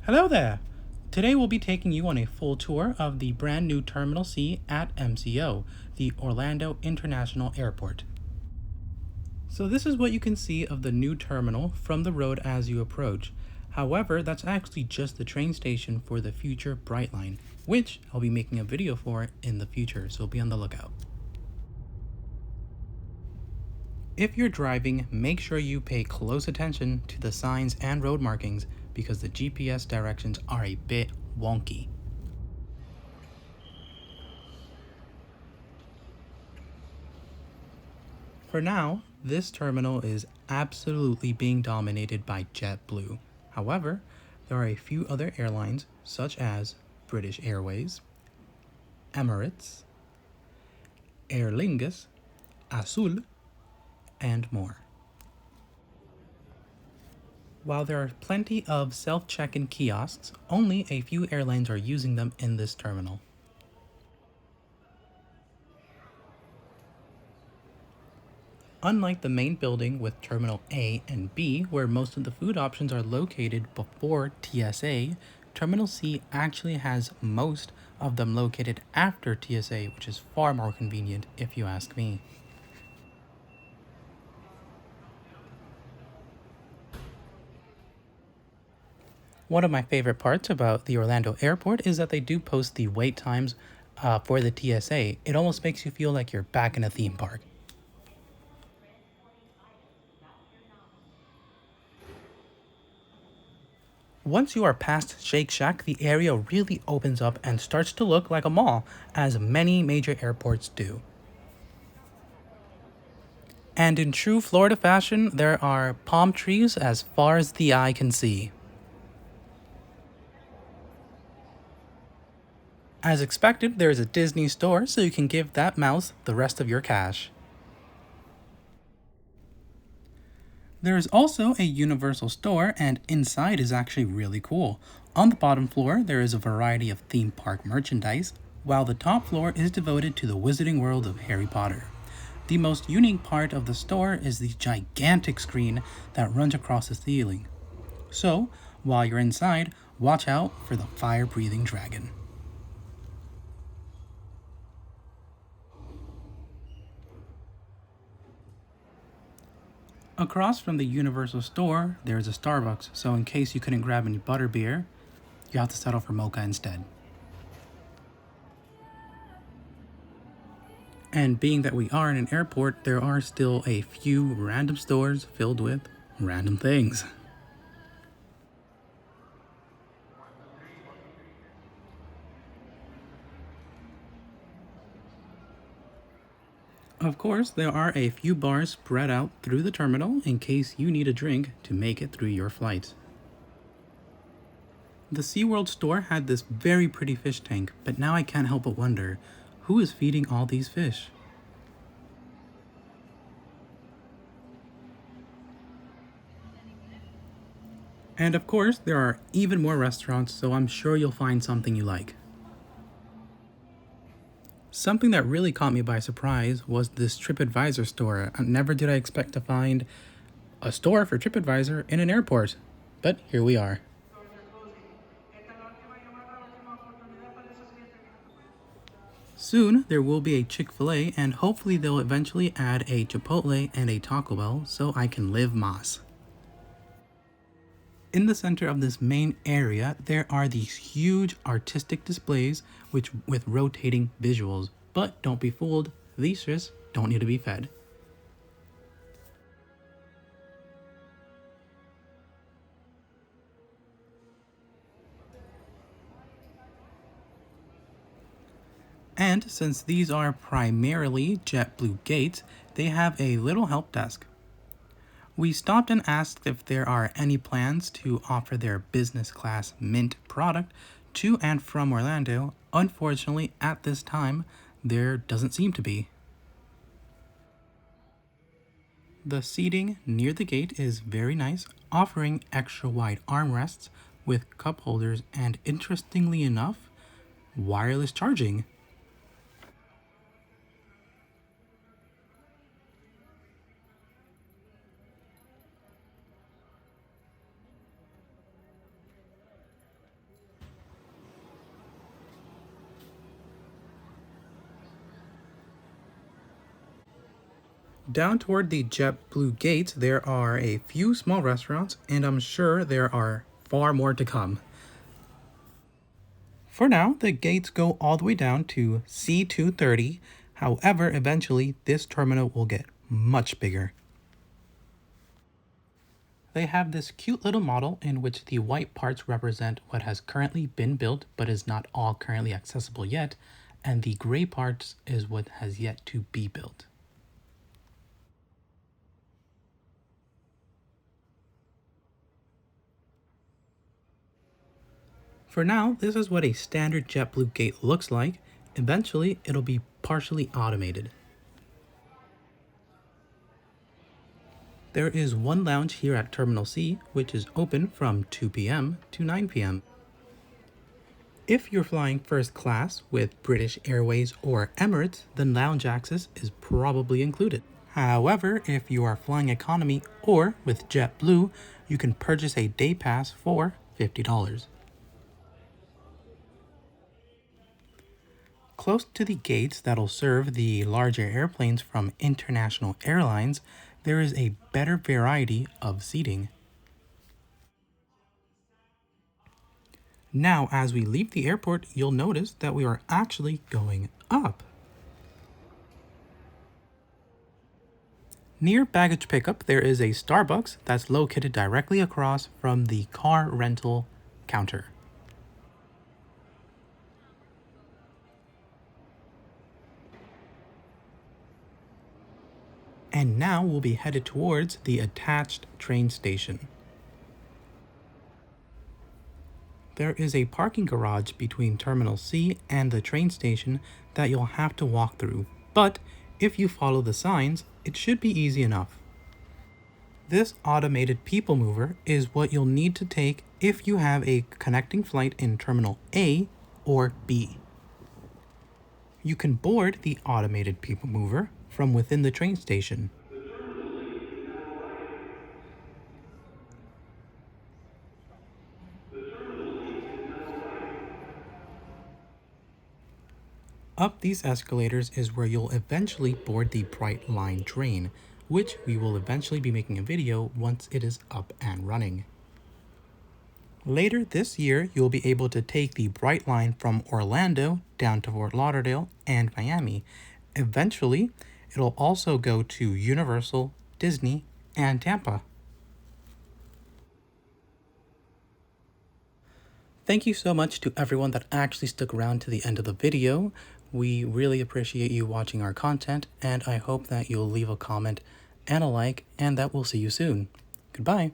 Hello there! Today we'll be taking you on a full tour of the brand new Terminal C at MCO, the Orlando International Airport. So this is what you can see of the new terminal from the road as you approach. However, that's actually just the train station for the future Brightline, which I'll be making a video for in the future, so be on the lookout. If you're driving, make sure you pay close attention to the signs and road markings because the GPS directions are a bit wonky. For now, this terminal is absolutely being dominated by JetBlue. However, there are a few other airlines such as British Airways, Emirates, Aer Lingus, Azul, and more. While there are plenty of self-check-in kiosks, only a few airlines are using them in this terminal. Unlike the main building with Terminal A and B, where most of the food options are located before TSA, Terminal C actually has most of them located after TSA, which is far more convenient if you ask me. One of my favorite parts about the Orlando airport is that they do post the wait times for the TSA. It almost makes you feel like you're back in a theme park. Once you are past Shake Shack, the area really opens up and starts to look like a mall, as many major airports do. And in true Florida fashion, there are palm trees as far as the eye can see. As expected, there is a Disney store, so you can give that mouse the rest of your cash. There is also a Universal store, and inside is actually really cool. On the bottom floor, there is a variety of theme park merchandise, while the top floor is devoted to the Wizarding World of Harry Potter. The most unique part of the store is the gigantic screen that runs across the ceiling. So, while you're inside, watch out for the fire-breathing dragon. Across from the Universal store, there is a Starbucks, so in case you couldn't grab any butterbeer, you have to settle for mocha instead. And being that we are in an airport, there are still a few random stores filled with random things. Of course, there are a few bars spread out through the terminal in case you need a drink to make it through your flight. The SeaWorld store had this very pretty fish tank, but now I can't help but wonder, who is feeding all these fish? And of course, there are even more restaurants, so I'm sure you'll find something you like. Something that really caught me by surprise was this TripAdvisor store. Never did I expect to find a store for TripAdvisor in an airport, but here we are. Soon, there will be a Chick-fil-A, and hopefully they'll eventually add a Chipotle and a Taco Bell so I can live Moss. In the center of this main area, there are these huge artistic displays with rotating visuals. But don't be fooled, these fish don't need to be fed. And since these are primarily JetBlue gates, they have a little help desk. We stopped and asked if there are any plans to offer their business class Mint product to and from Orlando. Unfortunately, at this time, there doesn't seem to be. The seating near the gate is very nice, offering extra wide armrests with cup holders and, interestingly enough, wireless charging. Down toward the JetBlue gates, there are a few small restaurants, and I'm sure there are far more to come. For now, the gates go all the way down to C230. However, eventually, this terminal will get much bigger. They have this cute little model in which the white parts represent what has currently been built but is not all currently accessible yet, and the gray parts is what has yet to be built. For now, this is what a standard JetBlue gate looks like. Eventually, it'll be partially automated. There is one lounge here at Terminal C, which is open from 2 p.m. to 9 p.m. If you're flying first class with British Airways or Emirates, then lounge access is probably included. However, if you are flying economy or with JetBlue, you can purchase a day pass for $50. Close to the gates that'll serve the larger airplanes from international airlines, there is a better variety of seating. Now, as we leave the airport, you'll notice that we are actually going up. Near baggage pickup, there is a Starbucks that's located directly across from the car rental counter. And now we'll be headed towards the attached train station. There is a parking garage between Terminal C and the train station that you'll have to walk through, but if you follow the signs, it should be easy enough. This automated people mover is what you'll need to take if you have a connecting flight in Terminal A or B. You can board the automated people mover from within the train station. Up these escalators is where you'll eventually board the Bright Line train, which we will eventually be making a video once it is up and running. Later this year, you'll be able to take the Bright Line from Orlando down to Fort Lauderdale and Miami. Eventually, it'll also go to Universal, Disney, and Tampa. Thank you so much to everyone that actually stuck around to the end of the video. We really appreciate you watching our content, and I hope that you'll leave a comment and a like, and that we'll see you soon. Goodbye.